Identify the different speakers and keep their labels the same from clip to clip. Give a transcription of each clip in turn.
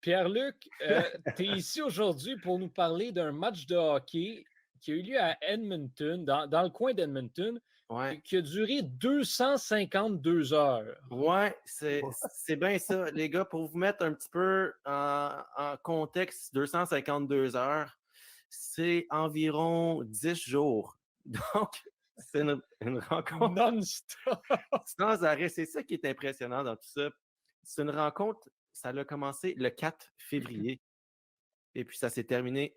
Speaker 1: Pierre-Luc, tu es ici aujourd'hui pour nous parler d'un match de hockey qui a eu lieu à Edmonton, dans le coin d'Edmonton,
Speaker 2: Ouais.
Speaker 1: qui a duré 252 heures.
Speaker 2: Ouais, c'est bien ça. Les gars, pour vous mettre un petit peu en contexte, 252 heures, c'est environ 10 jours. Donc, c'est une rencontre
Speaker 1: Non-stop.
Speaker 2: sans arrêt. C'est ça qui est impressionnant dans tout ça. C'est une rencontre, ça a commencé le 4 février et puis ça s'est terminé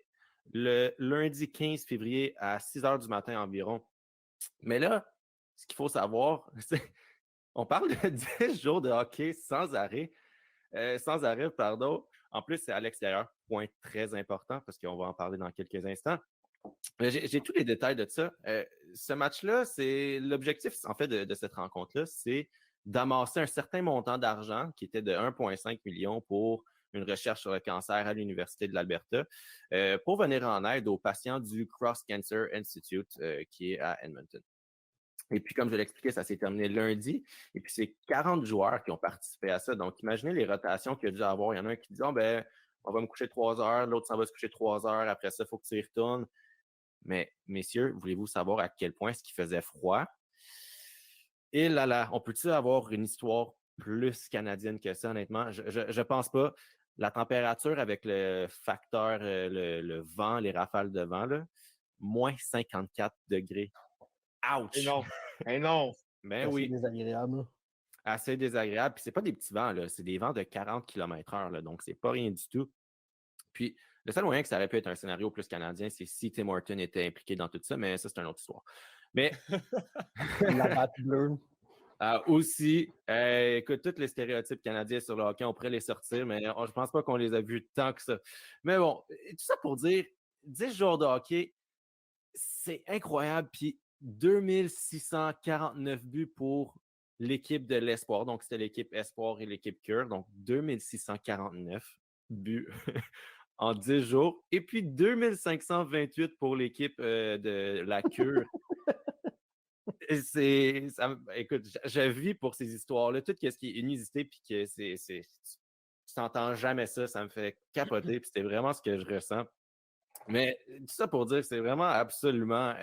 Speaker 2: le lundi 15 février à 6 heures du matin environ. Mais là, ce qu'il faut savoir, c'est on parle de 10 jours de hockey sans arrêt. Pardon. En plus, c'est à l'extérieur. Point très important parce qu'on va en parler dans quelques instants. J'ai tous les détails de ça. Ce match-là, c'est l'objectif, en fait, de cette rencontre-là, c'est d'amasser un certain montant d'argent qui était de 1,5 million pour une recherche sur le cancer à l'Université de l'Alberta pour venir en aide aux patients du Cross Cancer Institute qui est à Edmonton. Et puis, comme je l'expliquais, ça s'est terminé lundi. Et puis, c'est 40 joueurs qui ont participé à ça. Donc, imaginez les rotations qu'il y a dû avoir. Il y en a un qui dit, ben, on va me coucher 3 heures, l'autre s'en va se coucher 3 heures. Après ça, il faut que tu y retournes. Mais, messieurs, voulez-vous savoir à quel point est-ce qu'il faisait froid? Et là, on peut-tu avoir une histoire plus canadienne que ça, honnêtement? Je pense pas. La température avec le facteur, le vent, les rafales de vent, là, moins 54 degrés. Ouch!
Speaker 3: Et non. Et non.
Speaker 2: Ben
Speaker 4: C'est
Speaker 2: oui.
Speaker 4: désagréable.
Speaker 2: Assez désagréable. Puis c'est pas des petits vents, là. C'est des vents de 40 km/h, là. Donc, c'est pas rien du tout. Puis, le seul moyen que ça aurait pu être un scénario plus canadien, c'est si Tim Horton était impliqué dans tout ça, mais ça, c'est une autre histoire. Mais.
Speaker 4: La batte bleue.
Speaker 2: Aussi, écoute, tous les stéréotypes canadiens sur le hockey, on pourrait les sortir, mais je pense pas qu'on les a vus tant que ça. Mais bon, tout ça pour dire, 10 jours de hockey, c'est incroyable. Puis, 2649 buts pour l'équipe de l'Espoir. Donc, c'était l'équipe Espoir et l'équipe Cure. Donc, 2649 buts en 10 jours. Et puis, 2528 pour l'équipe de la Cure. Écoute, je vis pour ces histoires-là. Tout ce qui est inusité, puis que tu n'entends jamais ça, ça me fait capoter. Puis c'est vraiment ce que je ressens. Mais tout ça pour dire que c'est vraiment absolument.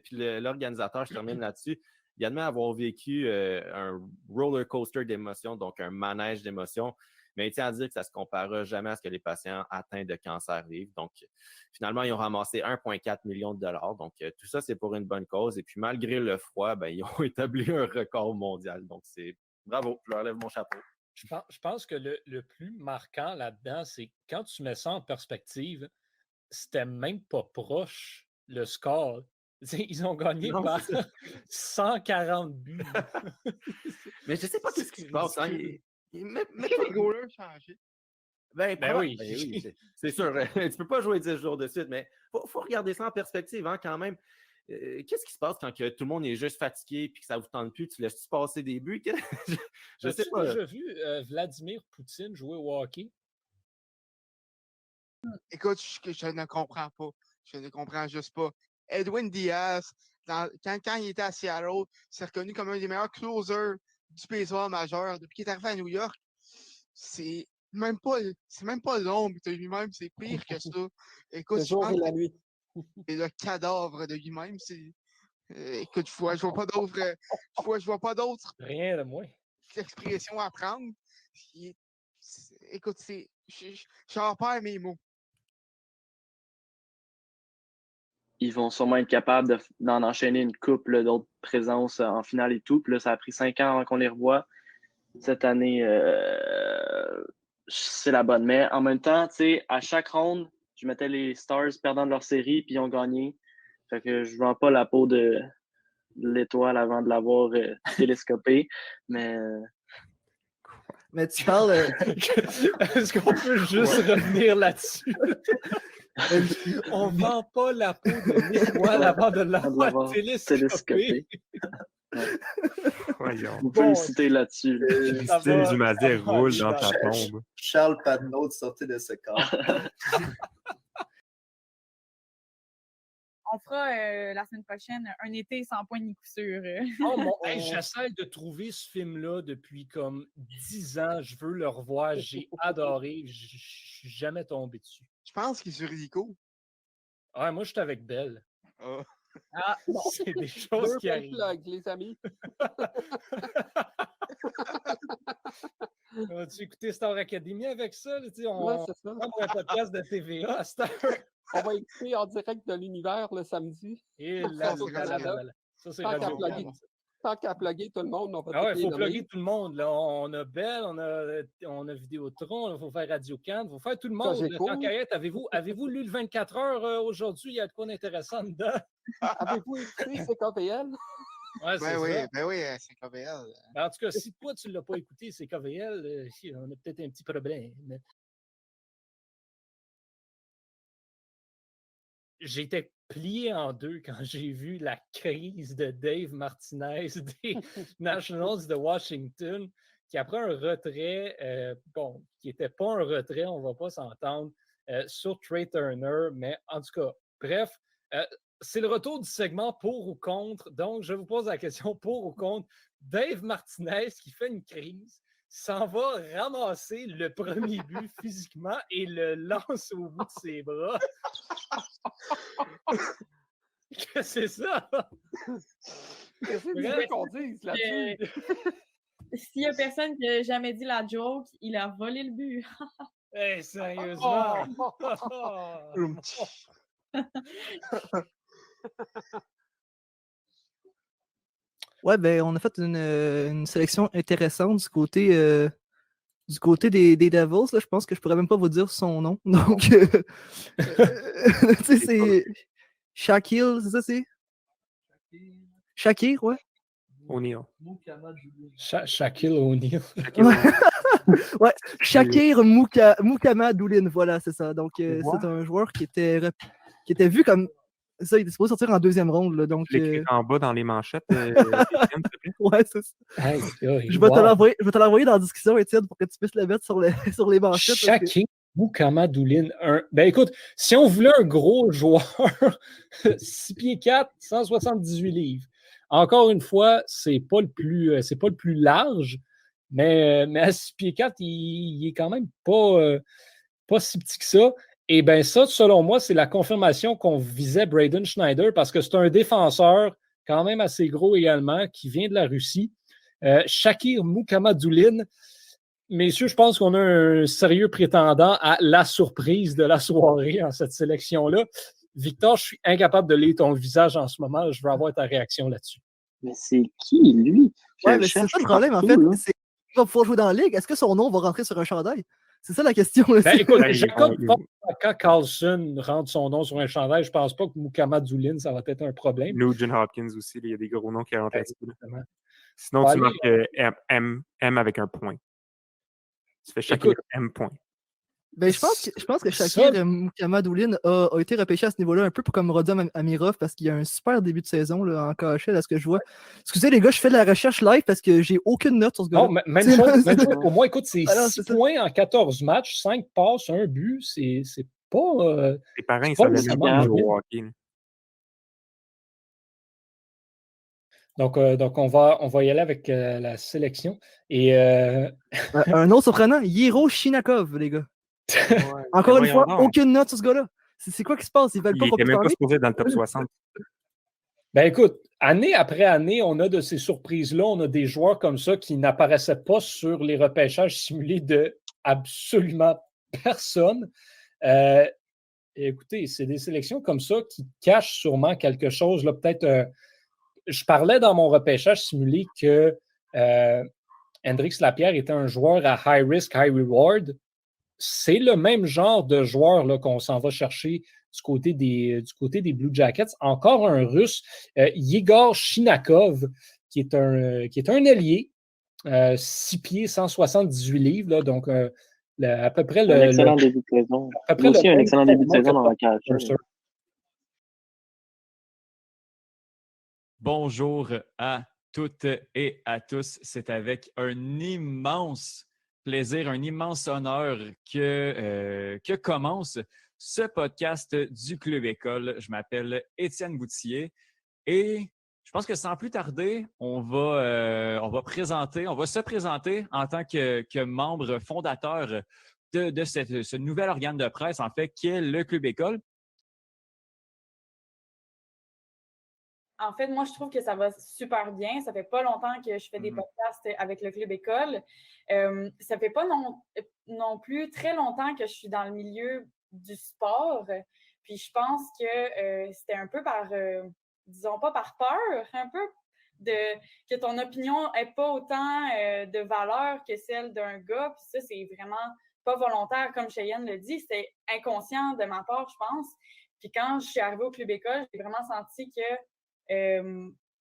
Speaker 2: Puis l'organisateur, je termine là-dessus, il admet avoir vécu un roller coaster d'émotions, donc un manège d'émotions. Mais il tient à dire que ça ne se comparera jamais à ce que les patients atteints de cancer vivent. Donc, finalement, ils ont ramassé 1,4 million de dollars. Donc, tout ça, c'est pour une bonne cause. Et puis, malgré le froid, ils ont établi un record mondial. Donc, c'est bravo, je leur lève mon chapeau.
Speaker 1: Je pense que le plus marquant là-dedans, c'est quand tu mets ça en perspective, c'était même pas proche le score. Ils ont gagné par 140 buts.
Speaker 2: Mais je ne sais pas ce qui se passe. Hein?
Speaker 3: Mais les goalers changé.
Speaker 2: Oui, c'est sûr. Tu ne peux pas jouer 10 jours de suite, mais il faut regarder ça en perspective hein, quand même. Qu'est-ce qui se passe quand que tout le monde est juste fatigué et que ça ne vous tente plus? Tu laisses-tu passer des buts? Je sais pas.
Speaker 1: As-tu déjà vu Vladimir Poutine jouer au hockey?
Speaker 3: Écoute, je ne comprends pas. Je ne comprends juste pas. Edwin Diaz, quand il était à Seattle, c'est reconnu comme un des meilleurs closers du baseball majeur. Depuis qu'il est arrivé à New York, c'est même pas l'ombre de lui-même, c'est pire que ça. Écoute,
Speaker 4: le jour et la nuit.
Speaker 3: C'est le cadavre de lui-même. Écoute, je vois pas d'autres.
Speaker 1: Rien de moins.
Speaker 3: Expressions à prendre. Écoute, j'en perds mes mots.
Speaker 5: Ils vont sûrement être capables d'en enchaîner une couple d'autres présences en finale et tout. Puis là, ça a pris 5 ans avant qu'on les revoie. Cette année, c'est la bonne. Mais en même temps, tu sais, à chaque ronde, je mettais les Stars perdant de leur série, puis ils ont gagné. Fait que je ne vends pas la peau de l'étoile avant de l'avoir télescopée. Mais
Speaker 4: tu parles.
Speaker 1: Est-ce qu'on peut juste revenir là-dessus? On ne vend pas la peau de l'étoile avant de l'avoir télescopée.
Speaker 5: Voyons. On peut le citer là-dessus.
Speaker 6: Christine Dumazier roule dans ta tombe.
Speaker 7: Charles Patnaud sortait de ce corps. On fera la semaine prochaine un été sans point ni coup sûr.
Speaker 1: J'essaie de trouver ce film-là depuis comme 10 ans. Je veux le revoir. J'ai adoré. Je suis jamais tombé dessus.
Speaker 3: Je pense qu'il est sur Rico.
Speaker 1: Ouais, moi, je suis avec Belle.
Speaker 3: Ah.
Speaker 7: Ah, bon.
Speaker 1: C'est des choses qui
Speaker 4: Deux
Speaker 1: arrivent.
Speaker 4: plugs, les amis.
Speaker 1: As-tu écouté Star Academy avec ça? Là,
Speaker 4: Ouais, c'est ça.
Speaker 1: prend un podcast de TVA à cette heure.
Speaker 4: On va écouter en direct de l'univers le samedi.
Speaker 1: Et
Speaker 3: Ça, c'est
Speaker 1: là. Ça, c'est
Speaker 4: Tant qu'à
Speaker 1: Radio
Speaker 4: plugger, tant qu'à plugger tout le monde, on va
Speaker 1: Ah ouais,
Speaker 4: tout
Speaker 1: il
Speaker 4: les
Speaker 1: faut plugger
Speaker 4: nommer.
Speaker 1: tout le monde. Là. On a Bell, on a Vidéotron, il faut faire Radio-Can, il faut faire tout le monde.
Speaker 4: Cogeco.
Speaker 1: Tant qu'à être, avez-vous lu le 24 heures aujourd'hui? Il y a de quoi d'intéressant dedans?
Speaker 4: Avez-vous écouté CKVL?
Speaker 1: Ouais, c'est ça.
Speaker 3: Ben oui, c'est KVL.
Speaker 1: Ben, en tout cas, si toi, tu ne l'as pas écouté, c'est KVL, on a peut-être un petit problème. J'étais plié en deux quand j'ai vu la crise de Dave Martinez des Nationals de Washington, qui après un retrait, qui n'était pas un retrait, on ne va pas s'entendre, sur Trey Turner, mais en tout cas, bref, c'est le retour du segment pour ou contre. Donc, je vous pose la question pour ou contre. Dave Martinez qui fait une crise, s'en va ramasser le premier but physiquement et le lance au bout de ses bras. Qu'est-ce que c'est ça?
Speaker 4: Qu'est-ce que tu veux qu'on dise là-dessus?
Speaker 7: S'il y a personne qui n'a jamais dit la joke, il a volé le but.
Speaker 1: Hey, sérieusement!
Speaker 8: Ouais, ben, on a fait une sélection intéressante du côté des Devils. Là, je pense que je pourrais même pas vous dire son nom. Donc, tu sais, c'est Shaquille, c'est ça, c'est? Shakir, ouais.
Speaker 6: O'Neal.
Speaker 1: Shaquille O'Neal.
Speaker 8: Ouais, Shakir Mukhamadoulin, voilà, c'est ça. Donc, c'est un joueur qui était vu comme ça, il était supposé sortir en deuxième ronde. Là, donc,
Speaker 6: L'écrit en bas dans les manchettes. Étienne, s'il te plaît.
Speaker 8: Ouais, c'est ça.
Speaker 1: Hey,
Speaker 8: Je vais te l'envoyer dans la discussion, Étienne, pour que tu puisses le mettre sur les manchettes.
Speaker 1: Shakir Mukhamadoulin. Ben écoute, si on voulait un gros joueur, 6 pieds 4, 178 livres. Encore une fois, c'est pas le plus large, mais à 6 pieds 4, il est quand même pas si petit que ça. Et bien ça, selon moi, c'est la confirmation qu'on visait Braden Schneider parce que c'est un défenseur quand même assez gros également qui vient de la Russie. Shakir Mukhamadoulin. Messieurs, je pense qu'on a un sérieux prétendant à la surprise de la soirée en cette sélection-là. Victor, je suis incapable de lire ton visage en ce moment. Je veux avoir ta réaction là-dessus.
Speaker 5: Mais c'est qui, lui?
Speaker 8: Ouais, mais c'est ça le problème, en fait. Il va pouvoir jouer dans la ligue. Est-ce que son nom va rentrer sur un chandail? C'est ça la question. Là,
Speaker 1: ben, écoute, Jacob, quand Carlson rentre son nom sur un chandail, je ne pense pas que Mukhamadoulin, ça va être un problème.
Speaker 6: Nugent Hopkins aussi, il y a des gros noms qui rentrent là-dessus. Sinon, tu marques M avec un point. Tu fais Shakir M point.
Speaker 8: Ben, je pense que Shakir Mukhamadoulin a été repêché à ce niveau-là un peu comme Rodion Amirov parce qu'il y a un super début de saison là, en KHL à ce que je vois. Excusez les gars, je fais de la recherche live parce que j'ai aucune note sur ce gars-là.
Speaker 1: Non, même chose pour moi. Écoute, c'est 6 points en 14 matchs, 5 passes, 1 but. C'est pas...
Speaker 6: Les parents, ils savaient même jouer au hockey.
Speaker 1: Donc on va y aller avec la sélection. Et
Speaker 8: un nom surprenant, Yero Shinakov, les gars. Ouais. Encore une fois, aucune note sur ce gars-là. C'est quoi qui se passe? Ils veulent pas
Speaker 6: il était même pas supposé dans le top 60.
Speaker 1: Ben écoute, année après année, on a de ces surprises-là. On a des joueurs comme ça qui n'apparaissaient pas sur les repêchages simulés de absolument personne. Écoutez, c'est des sélections comme ça qui cachent sûrement quelque chose. Là, peut-être, je parlais dans mon repêchage simulé que Hendrix Lapierre était un joueur à high risk, high reward. C'est le même genre de joueur là, qu'on s'en va chercher du côté des Blue Jackets. Encore un Russe, Yegor Shinakov, qui est un ailier, 6 pieds, 178 livres. Là, donc, à peu près
Speaker 5: un excellent début de saison. Aussi un excellent début de saison dans la KHL.
Speaker 9: Bonjour à toutes et à tous. C'est avec un immense plaisir, un immense honneur que commence ce podcast du Club École. Je m'appelle Étienne Boutillier et je pense que sans plus tarder, on va se présenter en tant que membre fondateur de ce nouvel organe de presse, en fait, qui est le Club École.
Speaker 7: En fait, moi, je trouve que ça va super bien. Ça fait pas longtemps que je fais des podcasts avec le Club École. Ça fait pas non plus très longtemps que je suis dans le milieu du sport. Puis je pense que c'était un peu disons pas par peur, un peu que ton opinion n'ait pas autant de valeur que celle d'un gars. Puis ça, c'est vraiment pas volontaire, comme Cheyenne le dit. C'était inconscient de ma part, je pense. Puis quand je suis arrivée au Club École, j'ai vraiment senti que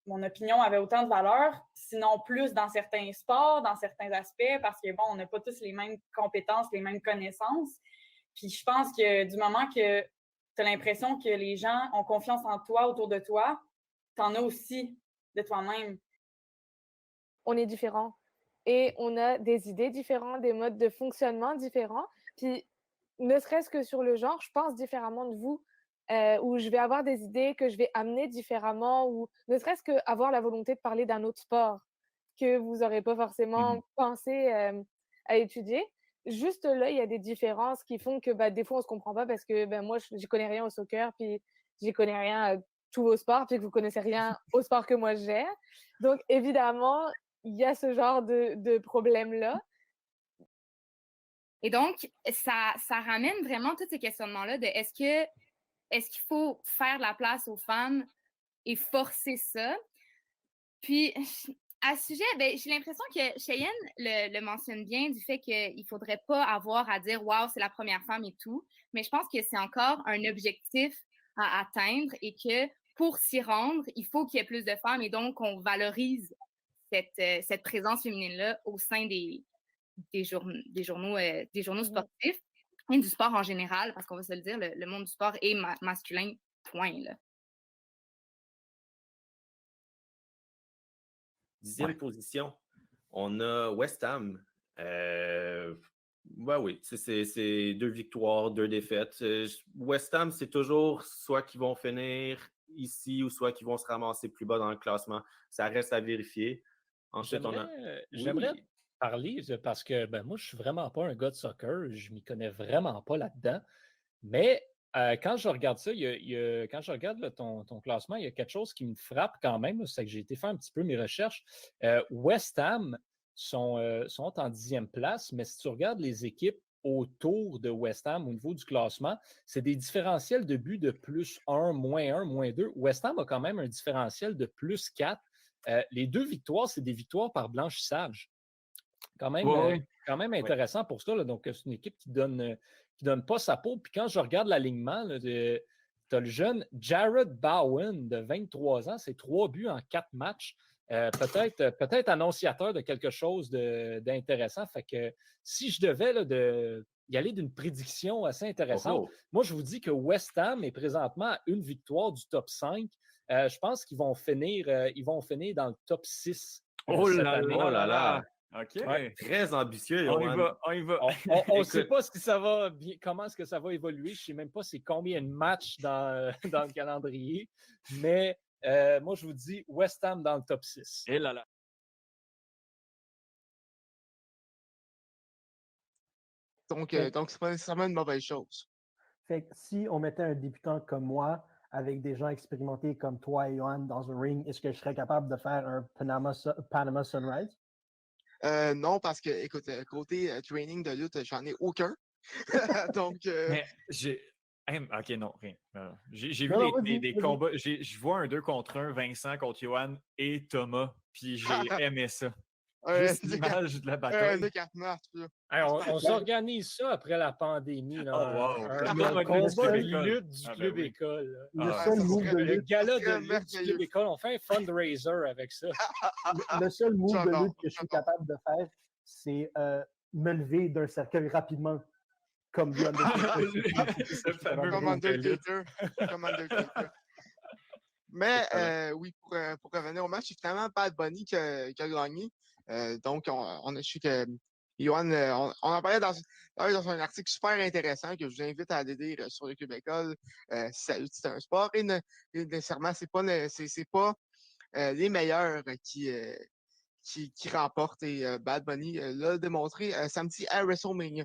Speaker 7: mon opinion avait autant de valeur, sinon plus dans certains sports, dans certains aspects, parce que, bon, on n'a pas tous les mêmes compétences, les mêmes connaissances. Puis je pense que du moment que tu as l'impression que les gens ont confiance en toi, autour de toi, tu en as aussi de toi-même.
Speaker 10: On est différents et on a des idées différentes, des modes de fonctionnement différents. Puis, ne serait-ce que sur le genre, je pense différemment de vous. Où je vais avoir des idées que je vais amener différemment, ou ne serait-ce qu'avoir la volonté de parler d'un autre sport que vous n'aurez pas forcément pensé à étudier. Juste là, il y a des différences qui font que des fois, on ne se comprend pas parce que moi, je ne connais rien au soccer, puis je ne connais rien à tous vos sports, puis que vous ne connaissez rien au sport que moi je gère. Donc, évidemment, il y a ce genre de problème-là.
Speaker 11: Et donc, ça ramène vraiment tous ces questionnements-là de est-ce qu'il faut faire de la place aux femmes et forcer ça? Puis, à ce sujet, j'ai l'impression que Cheyenne le mentionne bien du fait qu'il ne faudrait pas avoir à dire « Wow, c'est la première femme et tout ». Mais je pense que c'est encore un objectif à atteindre et que pour s'y rendre, il faut qu'il y ait plus de femmes et donc on valorise cette présence féminine-là au sein des journaux sportifs. Et du sport en général, parce qu'on va se le dire, le monde du sport est masculin, point. Là.
Speaker 2: 10e position, on a West Ham. Oui, c'est 2 victoires, 2 défaites. West Ham, c'est toujours soit qu'ils vont finir ici ou soit qu'ils vont se ramasser plus bas dans le classement. Ça reste à vérifier. Ensuite,
Speaker 1: J'aimerais parler parce que moi, je ne suis vraiment pas un gars de soccer. Je ne m'y connais vraiment pas là-dedans. Mais quand je regarde ça, quand je regarde ton classement, il y a quelque chose qui me frappe quand même. C'est que j'ai été faire un petit peu mes recherches. West Ham sont en 10e place, mais si tu regardes les équipes autour de West Ham au niveau du classement, c'est des différentiels de buts de plus 1, moins 2. West Ham a quand même un différentiel de plus 4. Les 2 victoires, c'est des victoires par blanchissage. Quand même intéressant pour ça. Là. Donc, c'est une équipe qui donne pas sa peau. Puis quand je regarde l'alignement, tu as le jeune Jared Bowen de 23 ans. C'est 3 buts en 4 matchs. Peut-être annonciateur de quelque chose d'intéressant. Fait que si je devais y aller d'une prédiction assez intéressante, moi, je vous dis que West Ham est présentement à une victoire du top 5. Je pense qu'ils vont finir dans le top 6.
Speaker 9: Oh là là! OK.
Speaker 2: Ouais, très ambitieux.
Speaker 9: On y va.
Speaker 1: On ne sait pas comment est-ce que ça va évoluer. Je ne sais même pas c'est combien de matchs dans le calendrier. Mais moi, je vous dis West Ham dans le top 6.
Speaker 9: Et là là.
Speaker 3: Donc, c'est pas nécessairement une mauvaise chose.
Speaker 12: Fait que si on mettait un débutant comme moi, avec des gens expérimentés comme toi et Johan dans un ring, est-ce que je serais capable de faire un Panama Sunrise?
Speaker 3: Non, parce que, écoute, côté training de lutte, j'en ai aucun. Donc.
Speaker 9: Mais OK, non, rien. J'ai vu des combats. Je vois un 2 contre 1, Vincent contre Johan et Thomas, puis j'ai aimé ça. Juste l'image de la bataille.
Speaker 1: On s'organise ça après la pandémie. Là,
Speaker 9: un
Speaker 1: combat de lutte du Club École. Le gala de lutte du Club École. On fait un fundraiser avec ça.
Speaker 12: Le seul move de lutte que je suis capable de faire, c'est me lever d'un cercueil rapidement. Comme The Undertaker.
Speaker 3: Comme Undertaker. Mais oui, pour revenir au match, c'est finalement Bad Bunny qui a gagné. Donc, on a su que Yoann, on en parlait dans un article super intéressant que je vous invite à aller lire sur le Club École. C'est un sport et nécessairement, c'est pas les meilleurs qui remportent. Et Bad Bunny l'a démontré samedi à WrestleMania.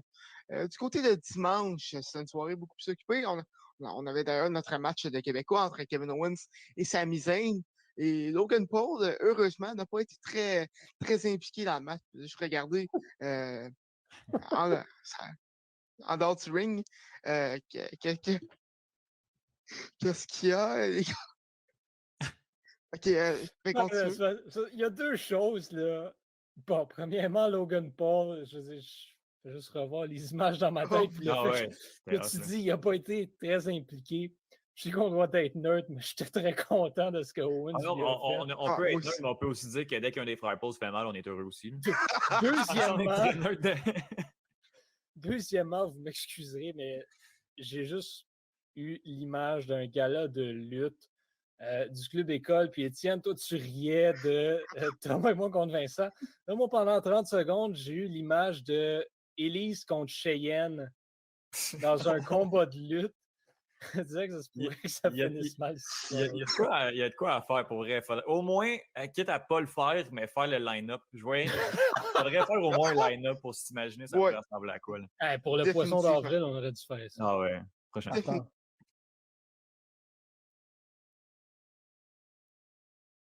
Speaker 3: Du côté de dimanche, c'est une soirée beaucoup plus occupée. On avait d'ailleurs notre match de Québécois entre Kevin Owens et Sami Zayn. Et Logan Paul, heureusement, n'a pas été très, très impliqué dans le match. Je regardais en dehors du ring qu'est-ce qu'il y a, les gars? OK, je vais continuer.
Speaker 1: Il y a deux choses, là. Bon, premièrement, Logan Paul, je vais juste revoir les images dans ma tête. Puis tu dis, il n'a pas été très impliqué. Je sais qu'on doit être neutre, mais j'étais très content de ce que Owens
Speaker 9: on peut être neutre, mais on peut aussi dire que dès qu'un des frères Paul se fait mal, on est heureux aussi.
Speaker 1: Deuxièmement, vous m'excuserez, mais j'ai juste eu l'image d'un gala de lutte du Club École. Puis Étienne, toi, tu riais de Thomas et moi contre Vincent. Là, moi, pendant 30 secondes, j'ai eu l'image de Élise contre Cheyenne dans un combat de lutte. Je disais que ça se pourrait que ça finisse mal.
Speaker 9: Il y a de quoi à faire pour vrai. Au moins, quitte à ne pas le faire, mais faire le line-up. Il faudrait faire au moins un line-up pour s'imaginer ça pourrait ressembler à quoi. Là.
Speaker 1: Pour le poisson d'avril, on aurait dû faire ça.
Speaker 9: Ah ouais, prochaine fois.